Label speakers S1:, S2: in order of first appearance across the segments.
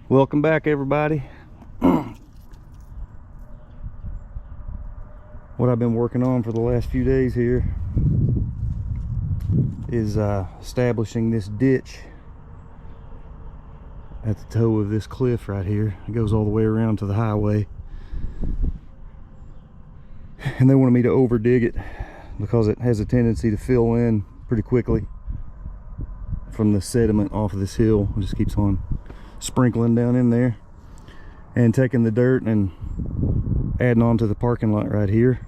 S1: Welcome back, everybody. What I've been working on for the last few days here is establishing this ditch at the toe of this cliff right here. It goes all the way around to the highway, and they wanted me to over dig it because it has a tendency to fill in pretty quickly from the sediment off of this hill. It just keeps on sprinkling down in there and taking the dirt and adding on to the parking lot right here.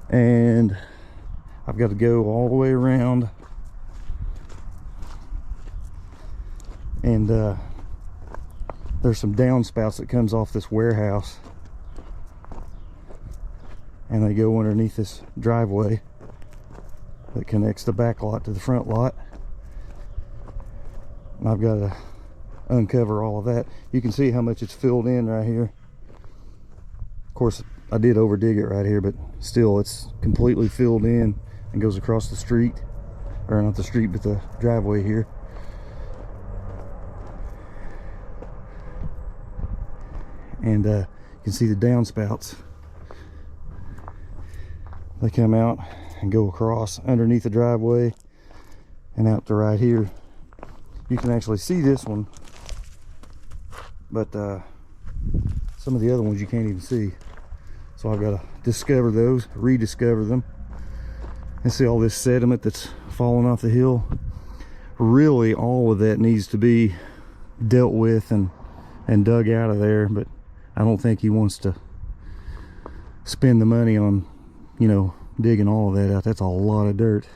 S1: And I've got to go all the way around, and there's some downspouts that comes off this warehouse, and they go underneath this driveway that connects the back lot to the front lot. And I've got to uncover all of that. You can see how much it's filled in right here. Of course, I did over dig it right here, but still it's completely filled in and goes across the street, or not the street, but the driveway here. And you can see the downspouts. They come out and go across underneath the driveway and out to right here. You can actually see this one, but some of the other ones you can't even see. So I've got to discover those, rediscover them, and see all this sediment that's falling off the hill. Really, all of that needs to be dealt with and dug out of there, but I don't think he wants to spend the money on, you know, digging all of that out. That's a lot of dirt.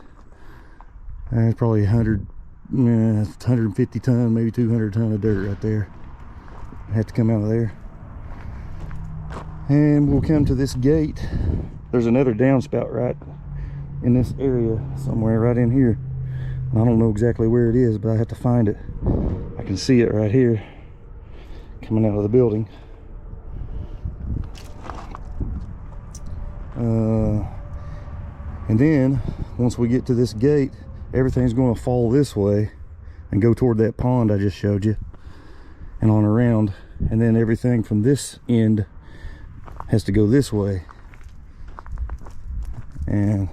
S1: It's probably 150 ton, maybe 200 ton of dirt right there. Have to come out of there. And we'll come to this gate. There's another downspout right in this area somewhere, right in here. And I don't know exactly where it is, but I have to find it. I can see it right here coming out of the building. And then once we get to this gate, everything's going to fall this way and go toward that pond I just showed you and on around, and then everything from this end has to go this way. And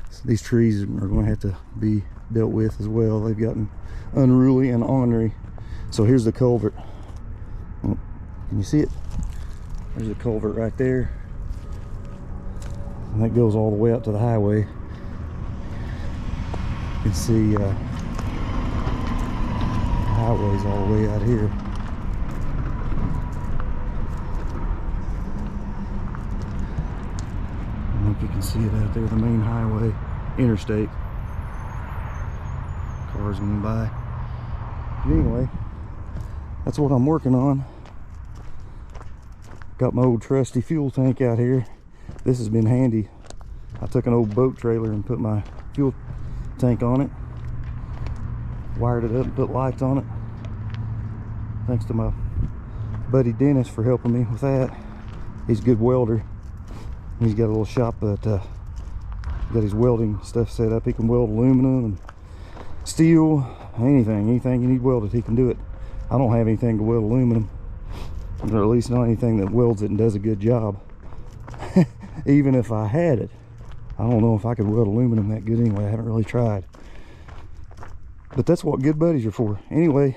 S1: so these trees are going to have to be dealt with as well. They've gotten unruly and ornery. So here's the culvert. Oh, can you see it? There's a culvert right there, and that goes all the way out to the highway. You can see the highway's all the way out here. I don't know if you can see it out there, the main highway, interstate. Cars going by. But anyway, that's what I'm working on. Got my old trusty fuel tank out here. This has been handy. I took an old boat trailer and put my fuel tank on it, wired it up and put lights on it. Thanks to my buddy Dennis for helping me with that. He's a good welder. He's got a little shop that got his welding stuff set up. He can weld aluminum and steel, anything you need welded, he can do it. I don't have anything to weld aluminum, or at least not anything that welds it and does a good job. Even if I had it, I don't know if I could weld aluminum that good anyway. I haven't really tried. But that's what good buddies are for. Anyway,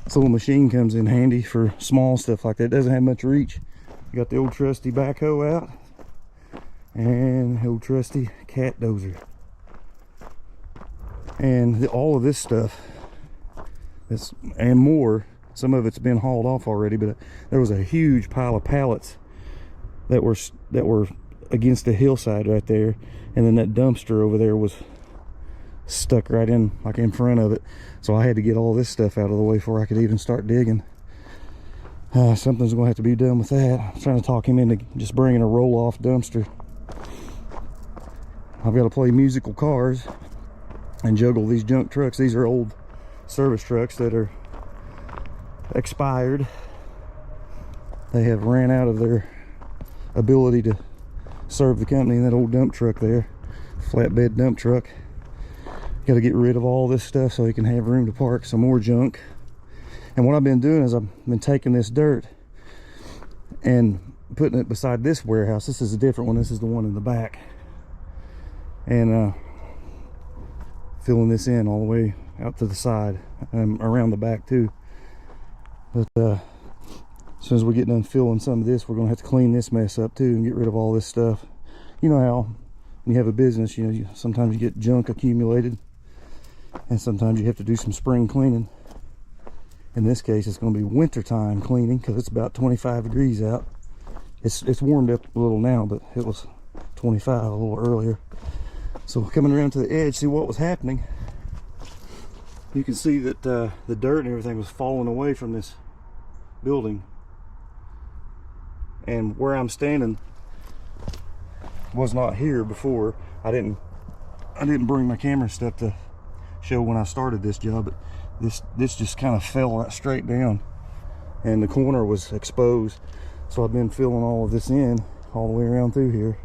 S1: this little machine comes in handy for small stuff like that. It doesn't have much reach. You got the old trusty backhoe out and the old trusty cat dozer. And all of this stuff, and more, some of it's been hauled off already, but there was a huge pile of pallets that were against the hillside right there, and then that dumpster over there was stuck right in, like in front of it. So I had to get all this stuff out of the way before I could even start digging. Something's gonna have to be done with that. I'm trying to talk him into just bringing a roll-off dumpster. I've got to play musical cars and juggle these junk trucks. These are old service trucks that are expired. They have ran out of their ability to serve the company. And that old dump truck there, flatbed dump truck, Got to get rid of all this stuff so he can have room to park some more junk. And what I've been doing is I've been taking this dirt and putting it beside this warehouse. This is a different one. This is the one in the back. And filling this in all the way out to the side and around the back too. But as soon as we get done filling some of this, we're going to have to clean this mess up too and get rid of all this stuff. You know how when you have a business, you know, sometimes you get junk accumulated, and sometimes you have to do some spring cleaning. In this case, it's going to be winter time cleaning because it's about 25 degrees out. It's warmed up a little now, but it was 25 a little earlier. So coming around to the edge, see what was happening. You can see that the dirt and everything was falling away from this building. And where I'm standing was not here before. I didn't bring my camera stuff to show when I started this job, but this just kind of fell right straight down and the corner was exposed. So I've been filling all of this in all the way around through here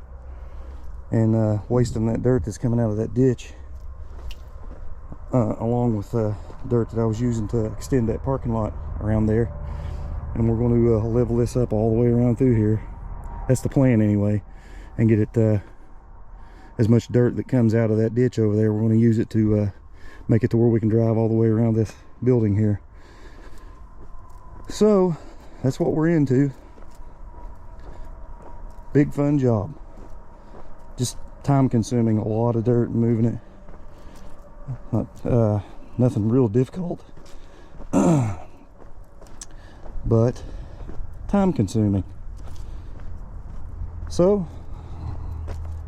S1: and wasting that dirt that's coming out of that ditch, along with dirt that I was using to extend that parking lot around there. And we're going to level this up all the way around through here. That's the plan anyway, and get it as much dirt that comes out of that ditch over there, we're going to use it to make it to where we can drive all the way around this building here. So that's what we're into. Big fun job. Just time consuming, a lot of dirt and moving it. Nothing real difficult. But time consuming. So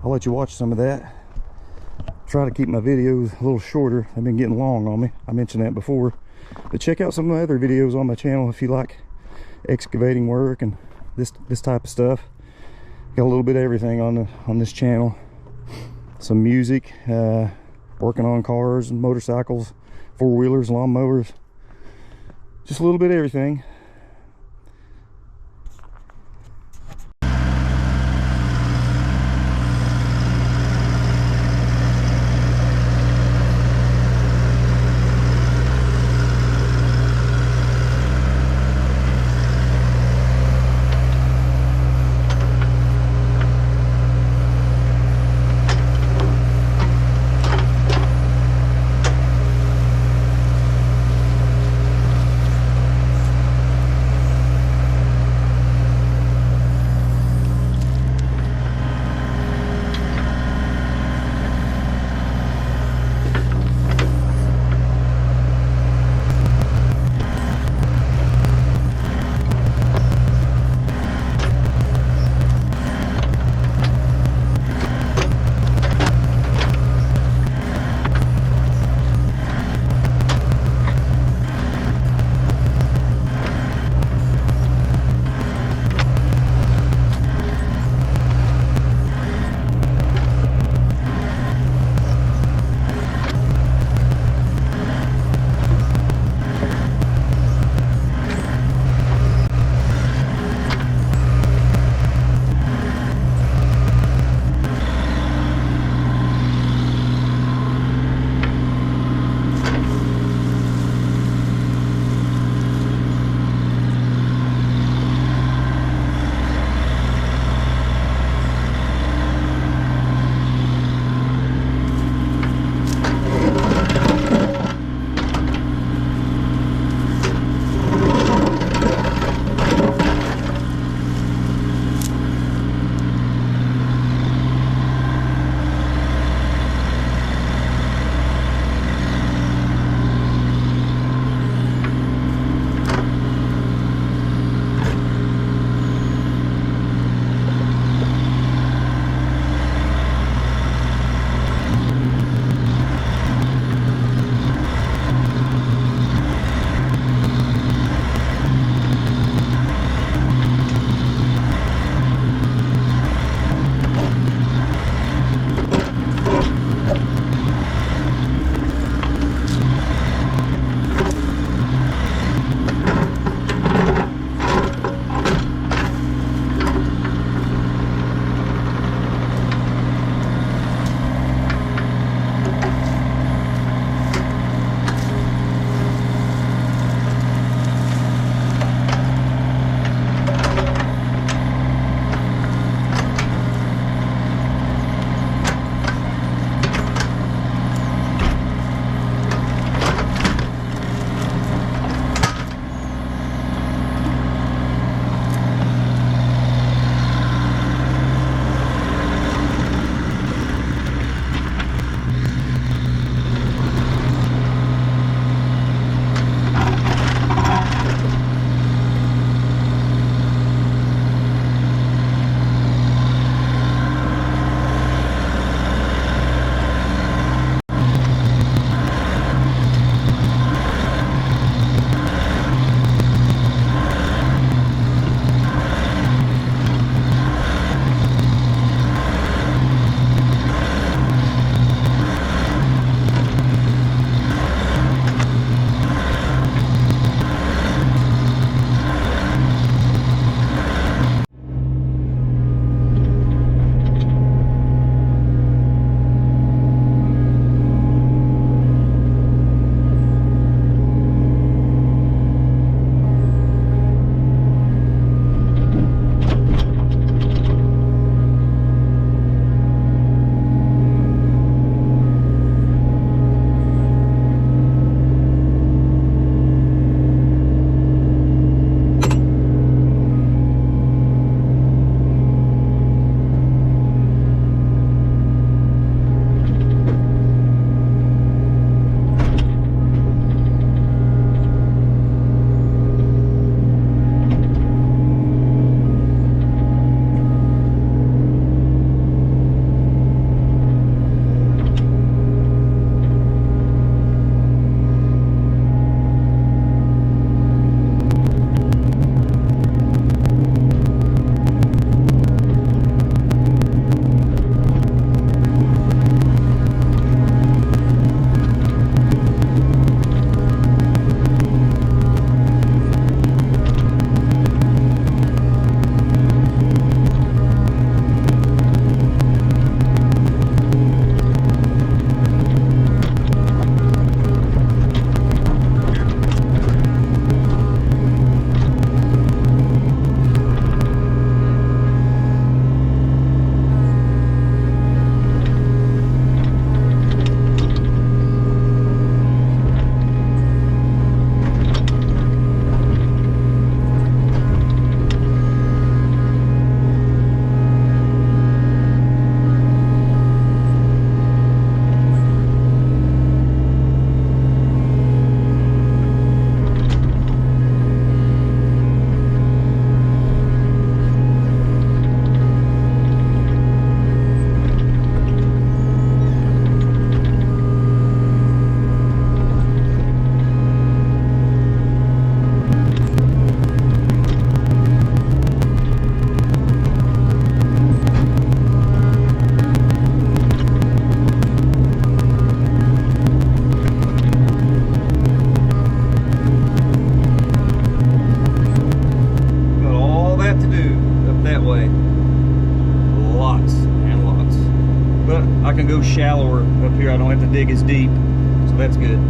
S1: I'll let you watch some of that. Try to keep my videos a little shorter. They've been getting long on me. I mentioned that before. But check out some of my other videos on my channel if you like excavating work and this type of stuff. Got a little bit of everything on this channel. Some music, working on cars and motorcycles, four-wheelers, lawnmowers. Just a little bit of everything. go shallower up here. I don't have to dig as deep, so that's good.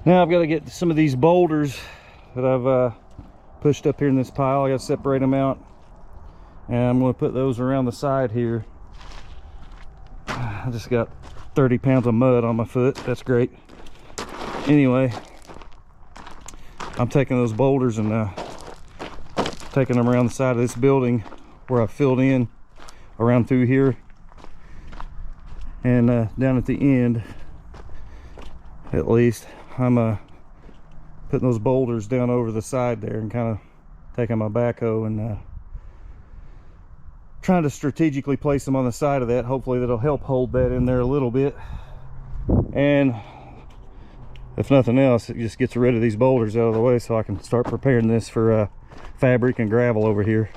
S1: Now I've got to get some of these boulders that I've pushed up here in this pile. I got to separate them out, and I'm going to put those around the side here. I just got 30 pounds of mud on my foot. That's great. Anyway, I'm taking those boulders and taking them around the side of this building where I filled in around through here, and down at the end, at least, I'm putting those boulders down over the side there and kind of taking my backhoe and trying to strategically place them on the side of that. Hopefully that'll help hold that in there a little bit, and if nothing else, it just gets rid of these boulders out of the way so I can start preparing this for fabric and gravel over here.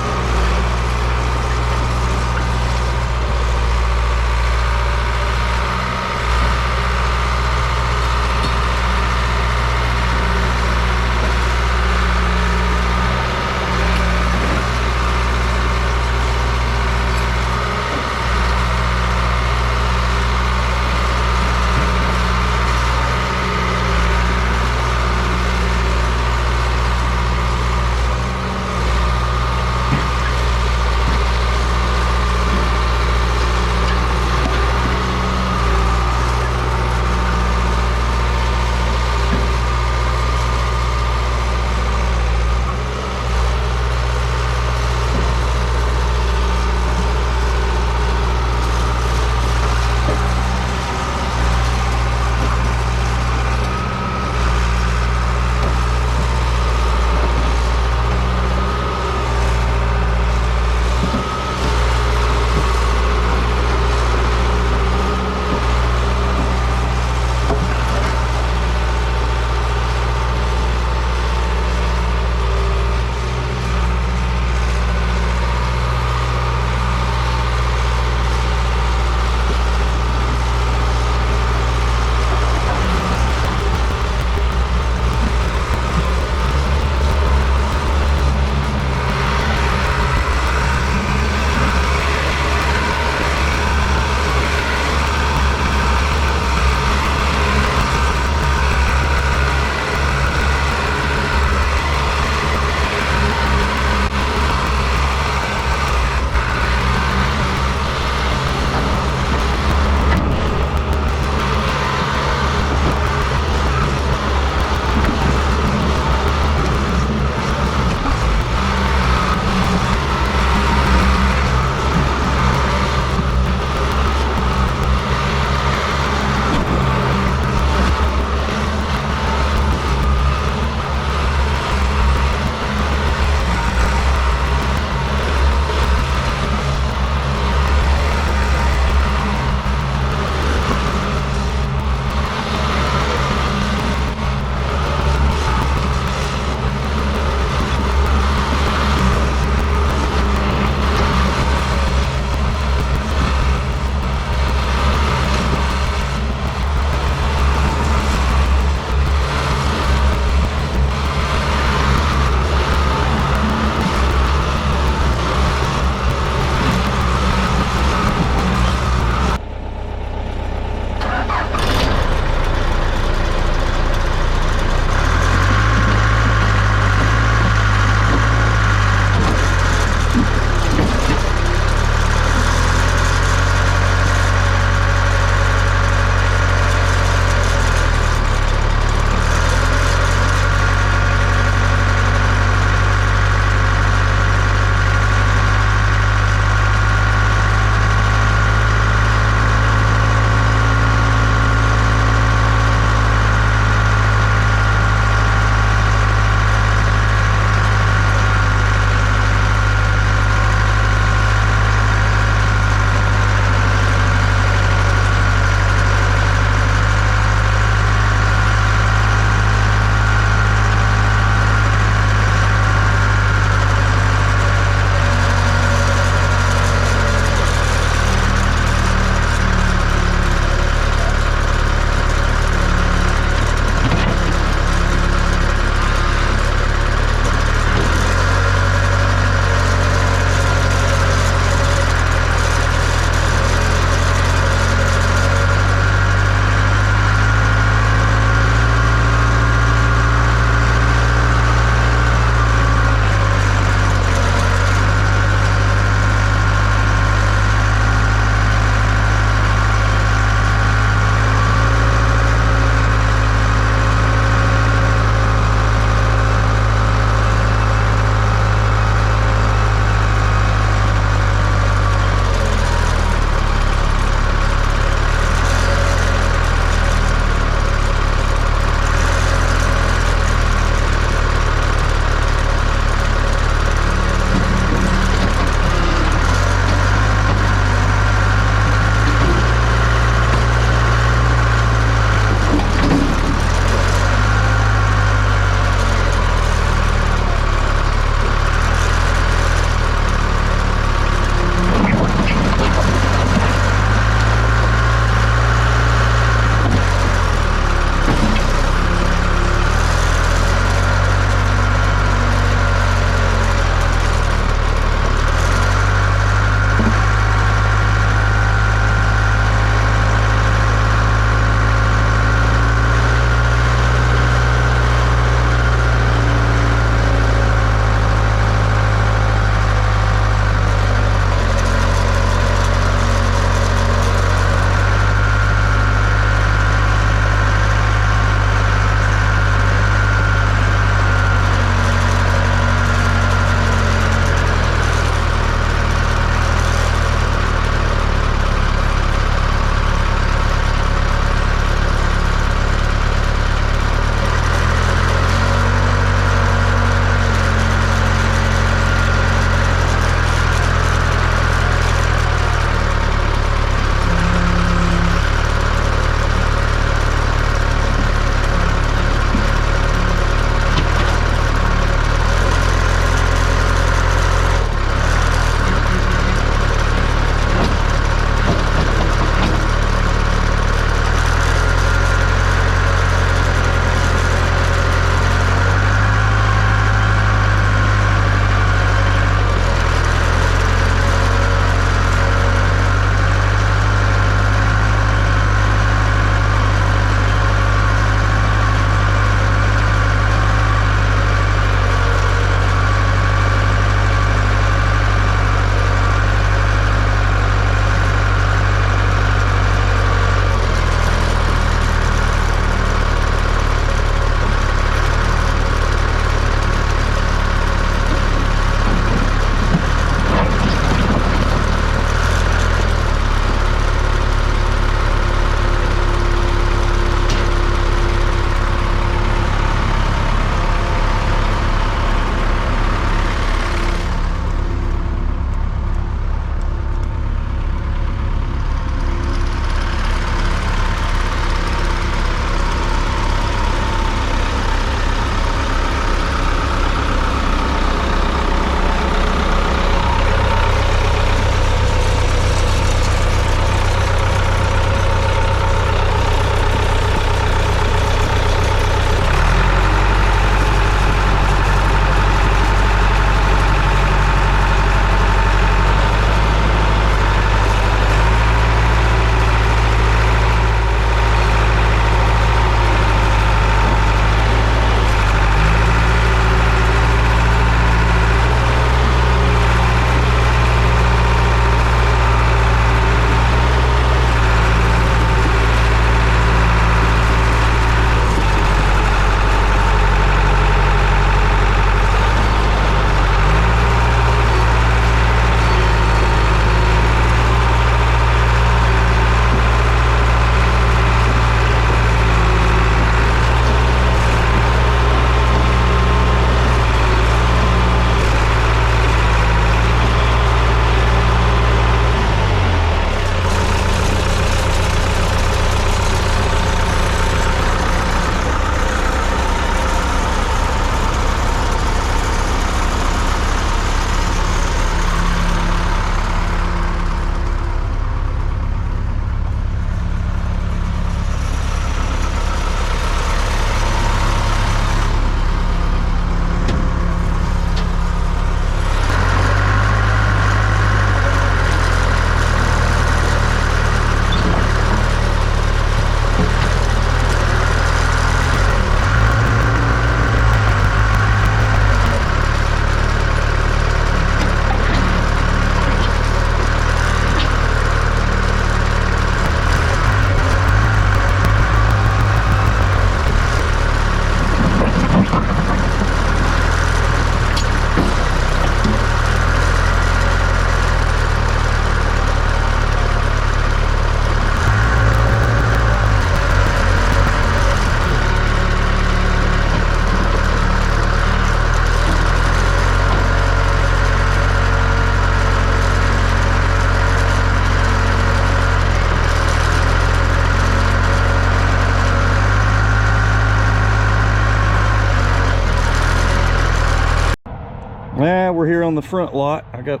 S1: Yeah, we're here on the front lot. I got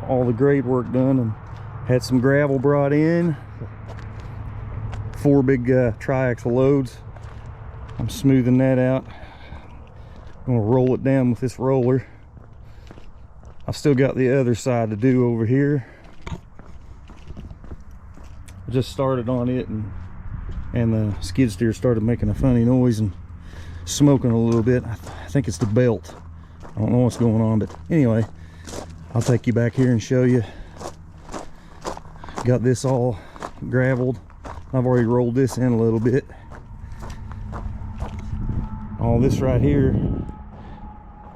S1: all the grade work done and had some gravel brought in. 4 big triaxle loads. I'm smoothing that out. I'm gonna roll it down with this roller. I've still got the other side to do over here. I just started on it, and the skid steer started making a funny noise and smoking a little bit. I think it's the belt. I don't know what's going on, but anyway, I'll take you back here and show you. Got this all graveled. I've already rolled this in a little bit. All this right here,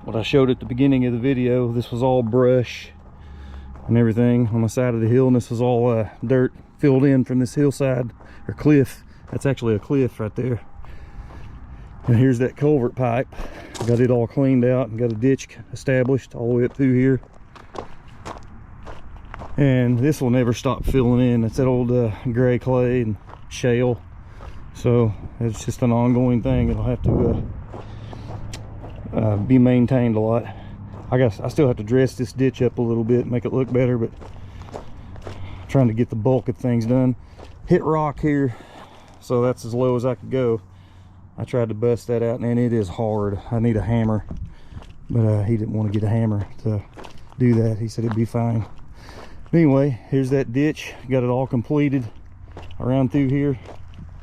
S1: what I showed at the beginning of the video, this was all brush and everything on the side of the hill, and this was all dirt filled in from this hillside or cliff. That's actually a cliff right there. And here's that culvert pipe. Got it all cleaned out and got a ditch established all the way up through here. And this will never stop filling in. It's that old gray clay and shale, so it's just an ongoing thing. It'll have to be maintained a lot. I still have to dress this ditch up a little bit, make it look better, but I'm trying to get the bulk of things done. Hit rock here, so that's as low as I could go. I tried to bust that out, and it is hard. I need a hammer, but he didn't want to get a hammer to do that. He said it'd be fine. Anyway, here's that ditch. Got it all completed around through here.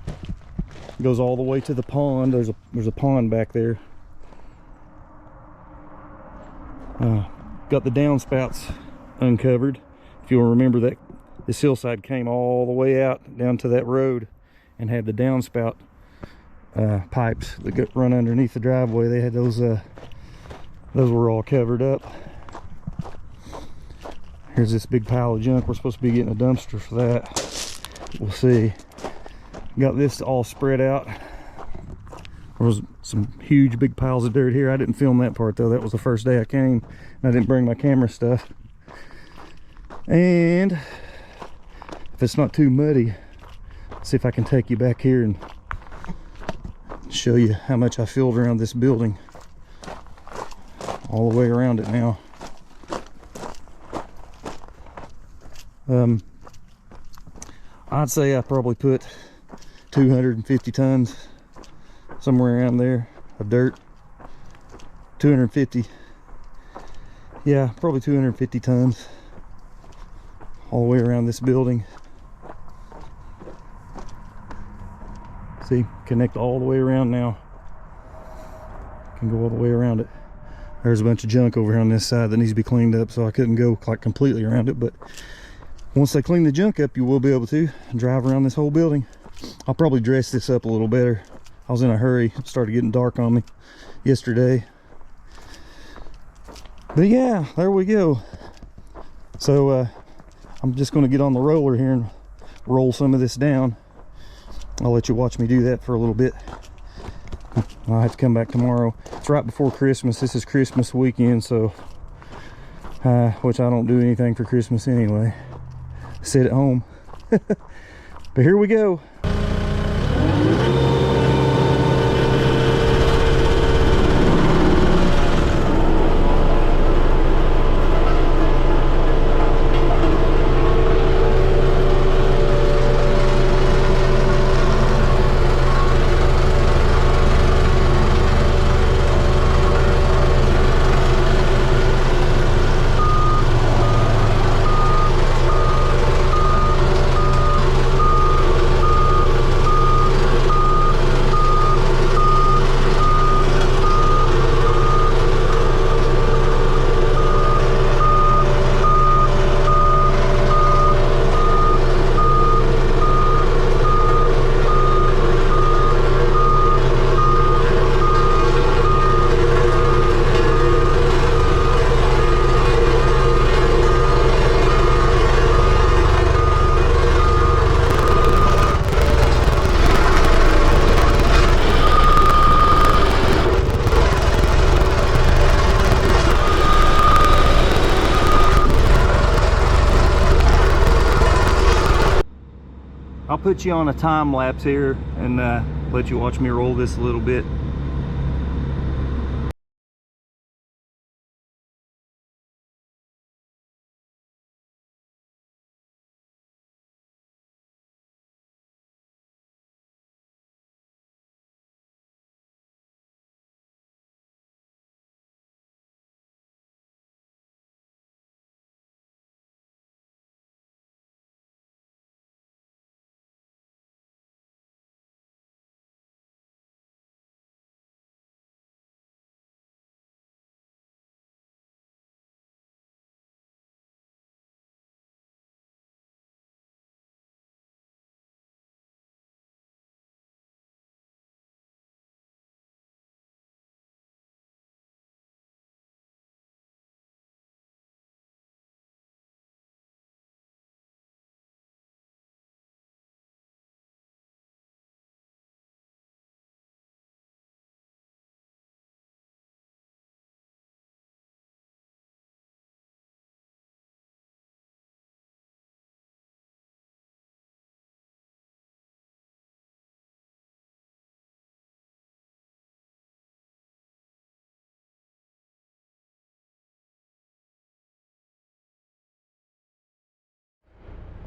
S1: It goes all the way to the pond. There's a pond back there. Got the downspouts uncovered. If you'll remember, that this hillside came all the way out down to that road and had the downspout pipes that run underneath the driveway. They had those were all covered up. Here's this big pile of junk. We're supposed to be getting a dumpster for that. We'll see. Got this all spread out. There was some huge big piles of dirt here. I didn't film that part though. That was the first day I came, and I didn't bring my camera stuff. And if it's not too muddy, see if I can take you back here and show you how much I filled around this building, all the way around it now. I'd say I probably put 250 tons, somewhere around there, of dirt. 250, yeah, probably 250 tons all the way around this building. See, connect all the way around now. Can go all the way around it. There's a bunch of junk over here on this side that needs to be cleaned up, so I couldn't go like completely around it, but once they clean the junk up, you will be able to drive around this whole building. I'll probably dress this up a little better. I was in a hurry. It started getting dark on me yesterday. But yeah, there we go. So I'm just going to get on the roller here and roll some of this down. I'll let you watch me do that for a little bit. I'll have to come back tomorrow. It's right before Christmas. This is Christmas weekend, so which I don't do anything for Christmas anyway. Sit at home. But here we go. I'll put you on a time lapse here and let you watch me roll this a little bit.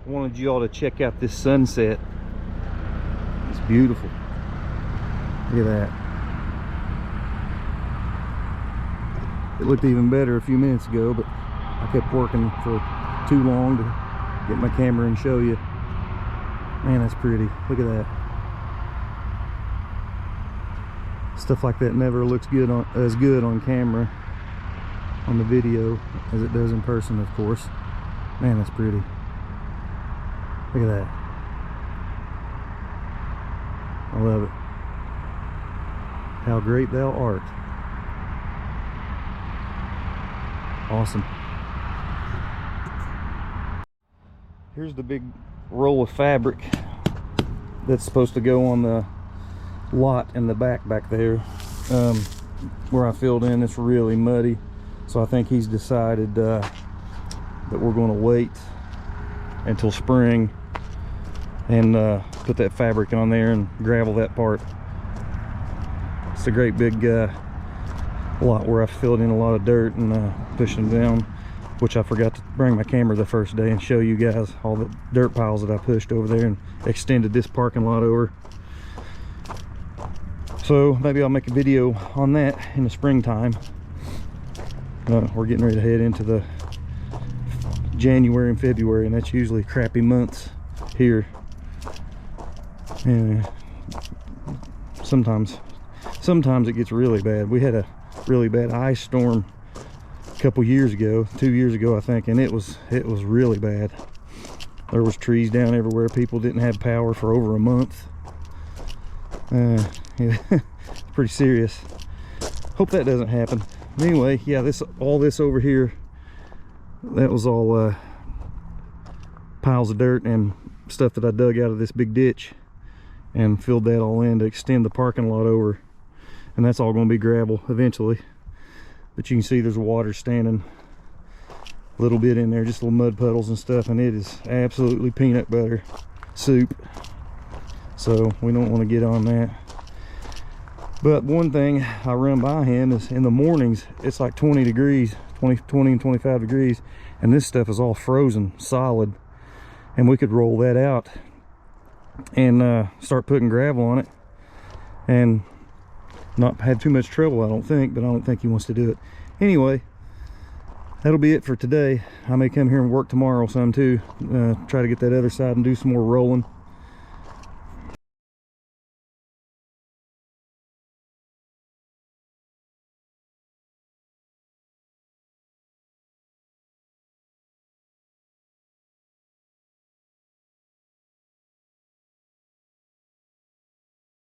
S1: I wanted you all to check out this sunset. It's beautiful. Look at that. It looked even better a few minutes ago, but I kept working for too long to get my camera and show you. Man, that's pretty. Look at that. Stuff like that never looks good as good on camera, on the video, as it does in person, of course. Man, that's pretty. Look at that. I love it. How great thou art. Awesome. Here's the big roll of fabric that's supposed to go on the lot in the back there. Where I filled in, it's really muddy, so I think he's decided that we're going to wait until spring and put that fabric on there and gravel that part. It's a great big lot where I filled in a lot of dirt and pushing it down, which I forgot to bring my camera the first day and show you guys all the dirt piles that I pushed over there and extended this parking lot over. So maybe I'll make a video on that in the springtime. We're getting ready to head into the January and February, and that's usually crappy months here. And sometimes it gets really bad. We had a really bad ice storm a couple years ago, 2 years ago I think, and it was really bad. There was trees down everywhere. People didn't have power for over a month. Yeah, it's pretty serious. Hope that doesn't happen. Anyway, yeah, all this over here, that was all piles of dirt and stuff that I dug out of this big ditch and filled that all in to extend the parking lot over, and that's all going to be gravel eventually. But you can see there's water standing a little bit in there, just little mud puddles and stuff, and it is absolutely peanut butter soup, so we don't want to get on that. But one thing I run by him is in the mornings it's like 20 degrees, 20 and 25 degrees, and this stuff is all frozen solid, and we could roll that out and start putting gravel on it and not have too much trouble, I don't think. But I don't think he wants to do it. Anyway, that'll be it for today. I may come here and work tomorrow some too, try to get that other side and do some more rolling.